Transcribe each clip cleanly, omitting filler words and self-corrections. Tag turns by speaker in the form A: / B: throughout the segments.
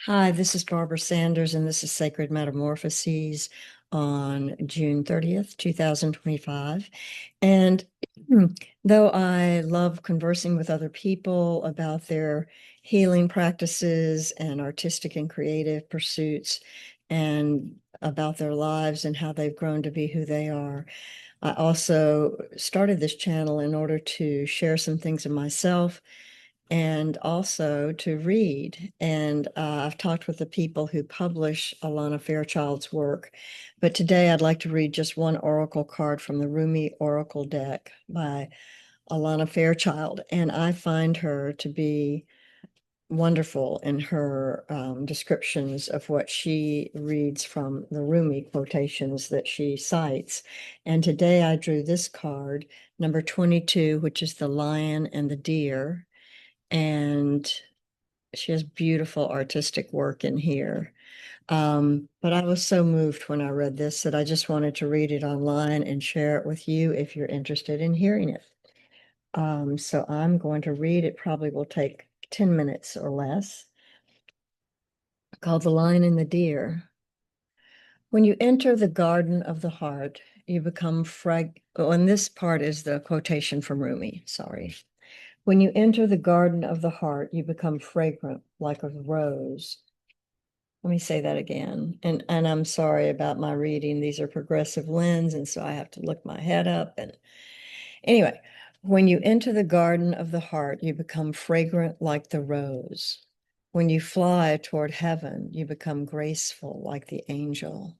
A: Hi, this is Barbara Sanders, and this is Sacred Metamorphoses on June 30th, 2025. And though I love conversing with other people about their healing practices and artistic and creative pursuits and about their lives and how they've grown to be who they are, I also started this channel in order to share some things of myself and also to read. And I've talked with the people who publish Alana Fairchild's work, but today I'd like to read just one oracle card from the Rumi Oracle deck by Alana Fairchild. And I find her to be wonderful in her descriptions of what she reads from the Rumi quotations that she cites. And today I drew this card, number 22, which is the lion and the deer. And she has beautiful artistic work in here. But I was so moved when I read this that I just wanted to read it online and share it with you if you're interested in hearing it. So I'm going to read. It probably will take 10 minutes or less. Called The Lion and the Deer. When you enter the garden of the heart, you become oh, and this part is the quotation from Rumi, sorry. When you enter the garden of the heart, you become fragrant like a rose. Let me say that again. And I'm sorry about my reading. These are progressive lens, and so I have to look my head up. And anyway, when you enter the garden of the heart, you become fragrant like the rose. When you fly toward heaven, you become graceful like the angel.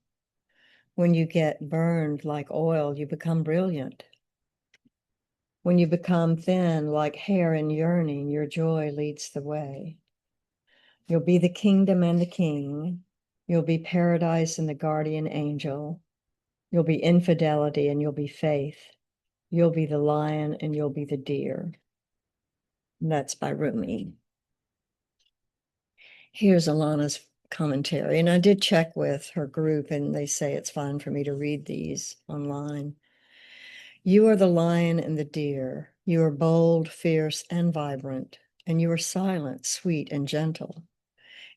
A: When you get burned like oil, you become brilliant. When you become thin like hair in yearning, your joy leads the way. You'll be the kingdom and the king. You'll be paradise and the guardian angel. You'll be infidelity and you'll be faith. You'll be the lion and you'll be the deer. And that's by Rumi. Here's Alana's commentary. And I did check with her group, and they say it's fine for me to read these online. You are the lion and the deer. You are bold, fierce, and vibrant, and you are silent, sweet, and gentle.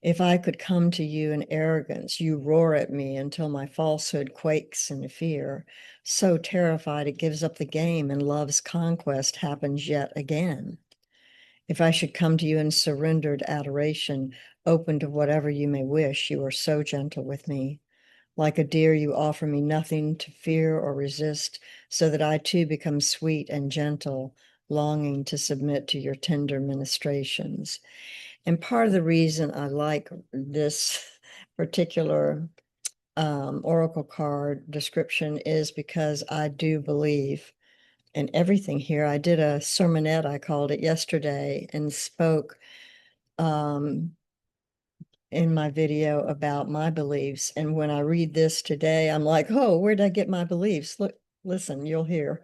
A: If I could come to you in arrogance, you roar at me until my falsehood quakes in fear, so terrified it gives up the game and love's conquest happens yet again. If I should come to you in surrendered adoration, open to whatever you may wish, you are so gentle with me. Like a deer, you offer me nothing to fear or resist, so that I too become sweet and gentle, longing to submit to your tender ministrations. And part of the reason I like this particular oracle card description is because I do believe in everything here. I did a sermonette, I called it yesterday, and spoke um, in my video about my beliefs. And when I read this today, I'm like, oh, where did I get my beliefs? Look, listen, you'll hear.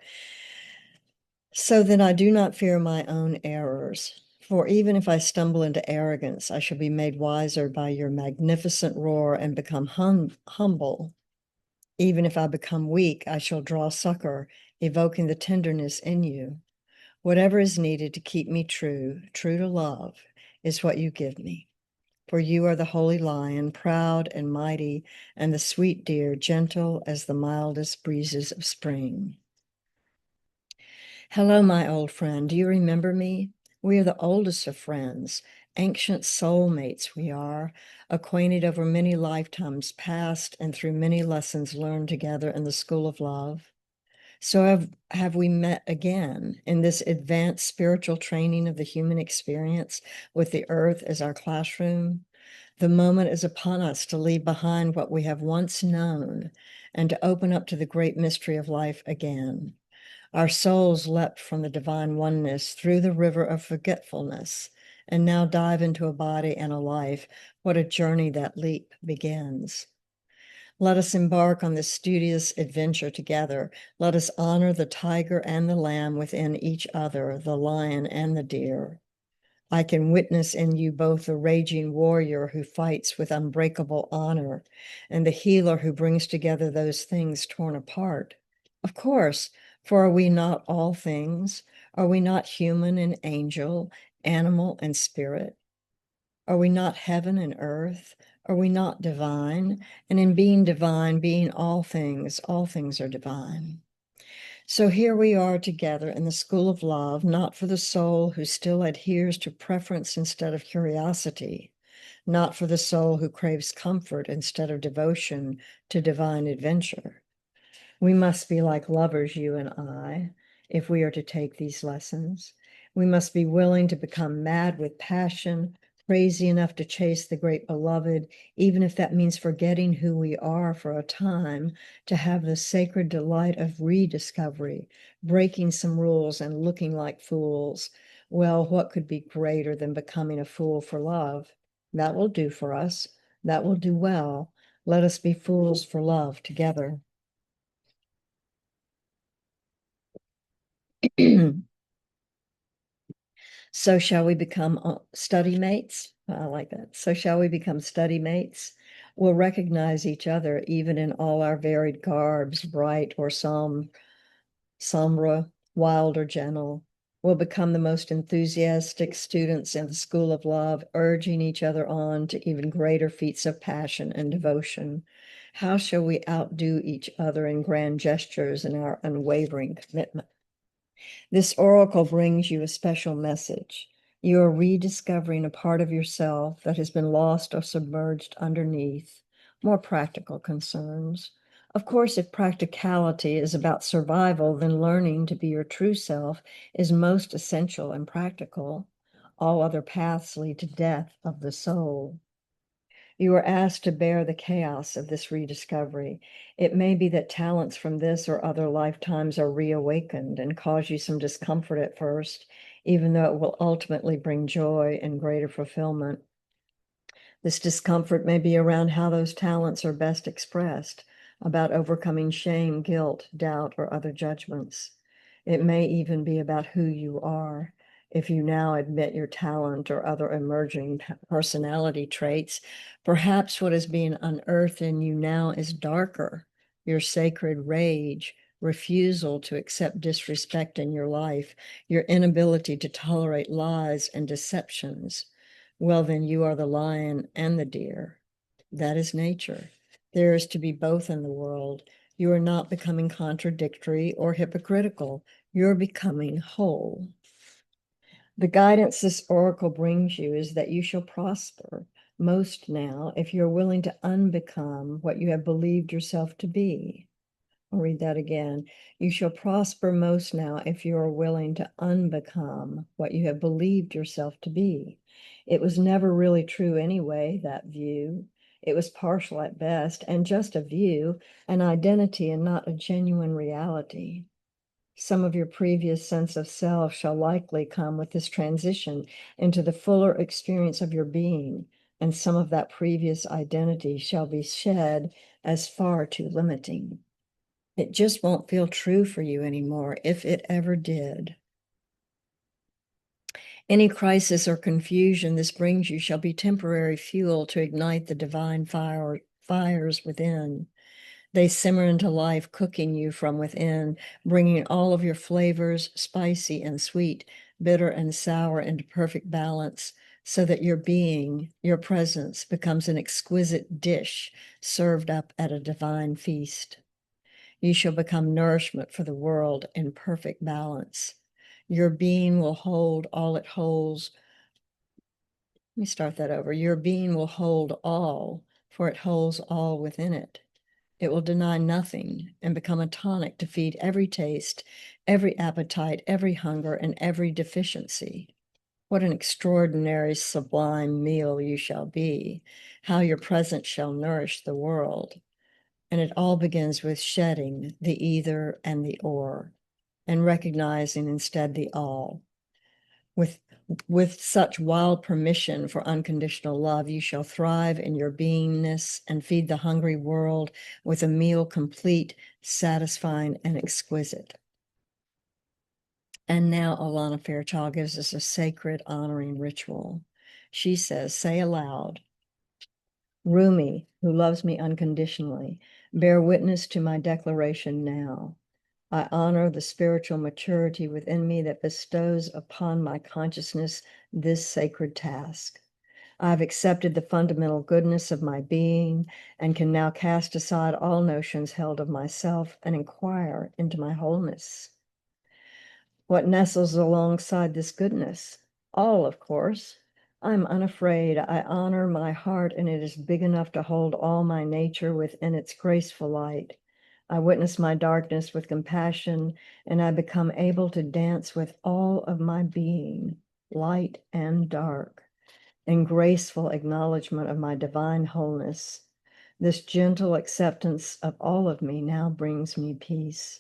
A: So then I do not fear my own errors. For even if I stumble into arrogance, I shall be made wiser by your magnificent roar and become humble. Even if I become weak, I shall draw succor, evoking the tenderness in you. Whatever is needed to keep me true, true to love, is what you give me. For you are the holy lion, proud and mighty, and the sweet deer, gentle as the mildest breezes of spring. Hello, my old friend. Do you remember me? We are the oldest of friends, ancient soulmates we are, acquainted over many lifetimes past and through many lessons learned together in the school of love. So have we met again in this advanced spiritual training of the human experience with the earth as our classroom? The moment is upon us to leave behind what we have once known and to open up to the great mystery of life again. Our souls leapt from the divine oneness through the river of forgetfulness and now dive into a body and a life. What a journey that leap begins. Let us embark on this studious adventure together. Let us honor the tiger and the lamb within each other, the lion and the deer. I can witness in you both the raging warrior who fights with unbreakable honor and the healer who brings together those things torn apart. Of course, for are we not all things? Are we not human and angel, animal and spirit? Are we not heaven and earth? Are we not divine? And in being divine, being all things are divine. So here we are together in the school of love, not for the soul who still adheres to preference instead of curiosity, not for the soul who craves comfort instead of devotion to divine adventure. We must be like lovers, you and I, if we are to take these lessons. We must be willing to become mad with passion, crazy enough to chase the great beloved, even if that means forgetting who we are for a time, to have the sacred delight of rediscovery, breaking some rules and looking like fools. Well, what could be greater than becoming a fool for love? That will do for us. That will do well. Let us be fools for love together. So shall we become study mates? I like that. So shall we become study mates? We'll recognize each other even in all our varied garbs, bright or sombre, wild or gentle. We'll become the most enthusiastic students in the school of love, urging each other on to even greater feats of passion and devotion. How shall we outdo each other in grand gestures and our unwavering commitment? This oracle brings you a special message. You are rediscovering a part of yourself that has been lost or submerged underneath more practical concerns. Of course, if practicality is about survival, then learning to be your true self is most essential and practical. All other paths lead to death of the soul. You are asked to bear the chaos of this rediscovery. It may be that talents from this or other lifetimes are reawakened and cause you some discomfort at first, even though it will ultimately bring joy and greater fulfillment. This discomfort may be around how those talents are best expressed, about overcoming shame, guilt, doubt, or other judgments. It may even be about who you are. If you now admit your talent or other emerging personality traits, perhaps what is being unearthed in you now is darker, your sacred rage, refusal to accept disrespect in your life, your inability to tolerate lies and deceptions. Well, then you are the lion and the deer. That is nature. There is to be both in the world. You are not becoming contradictory or hypocritical. You're becoming whole. The guidance this oracle brings you is that you shall prosper most now if you're willing to unbecome what you have believed yourself to be. I'll read that again. You shall prosper most now if you are willing to unbecome what you have believed yourself to be. It was never really true anyway, that view. It was partial at best and just a view, an identity and not a genuine reality. Some of your previous sense of self shall likely come with this transition into the fuller experience of your being, and some of that previous identity shall be shed as far too limiting. It just won't feel true for you anymore, if it ever did. Any crisis or confusion this brings you shall be temporary fuel to ignite the divine fires within. They simmer into life, cooking you from within, bringing all of your flavors, spicy and sweet, bitter and sour, into perfect balance, so that your being, your presence, becomes an exquisite dish served up at a divine feast. You shall become nourishment for the world in perfect balance. Your being will hold all it holds. Let me start that over. Your being will hold all, for it holds all within it. It will deny nothing and become a tonic to feed every taste, every appetite, every hunger, and every deficiency. What an extraordinary, sublime meal you shall be, how your presence shall nourish the world. And it all begins with shedding the either and the or, and recognizing instead the all. With such wild permission for unconditional love, you shall thrive in your beingness and feed the hungry world with a meal complete, satisfying, and exquisite. And now Alana Fairchild gives us a sacred honoring ritual. She says, say aloud, Rumi, who loves me unconditionally, bear witness to my declaration now. I honor the spiritual maturity within me that bestows upon my consciousness this sacred task. I've accepted the fundamental goodness of my being and can now cast aside all notions held of myself and inquire into my wholeness. What nestles alongside this goodness? All, of course. I'm unafraid. I honor my heart, and it is big enough to hold all my nature within its graceful light. I witness my darkness with compassion, and I become able to dance with all of my being, light and dark, in graceful acknowledgement of my divine wholeness. This gentle acceptance of all of me now brings me peace.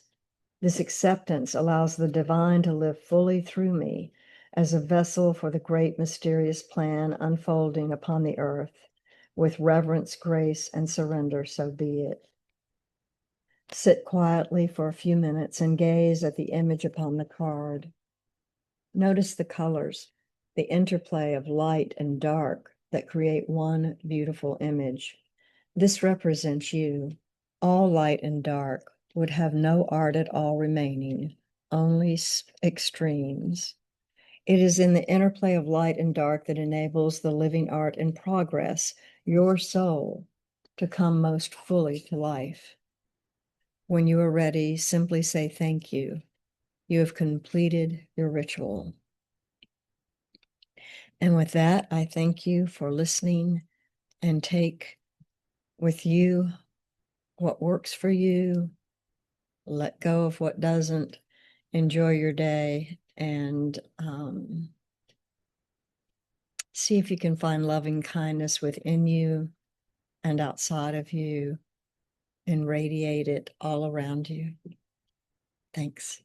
A: This acceptance allows the divine to live fully through me as a vessel for the great mysterious plan unfolding upon the earth. With reverence, grace, and surrender, so be it. Sit quietly for a few minutes and gaze at the image upon the card. Notice the colors, the interplay of light and dark that create one beautiful image. This represents you. All light and dark would have no art at all remaining, only extremes. It is in the interplay of light and dark that enables the living art in progress, your soul, to come most fully to life. When you are ready, simply say thank you. You have completed your ritual. And with that, I thank you for listening and take with you what works for you, let go of what doesn't, enjoy your day, and see if you can find loving kindness within you and outside of you and radiate it all around you. Thanks.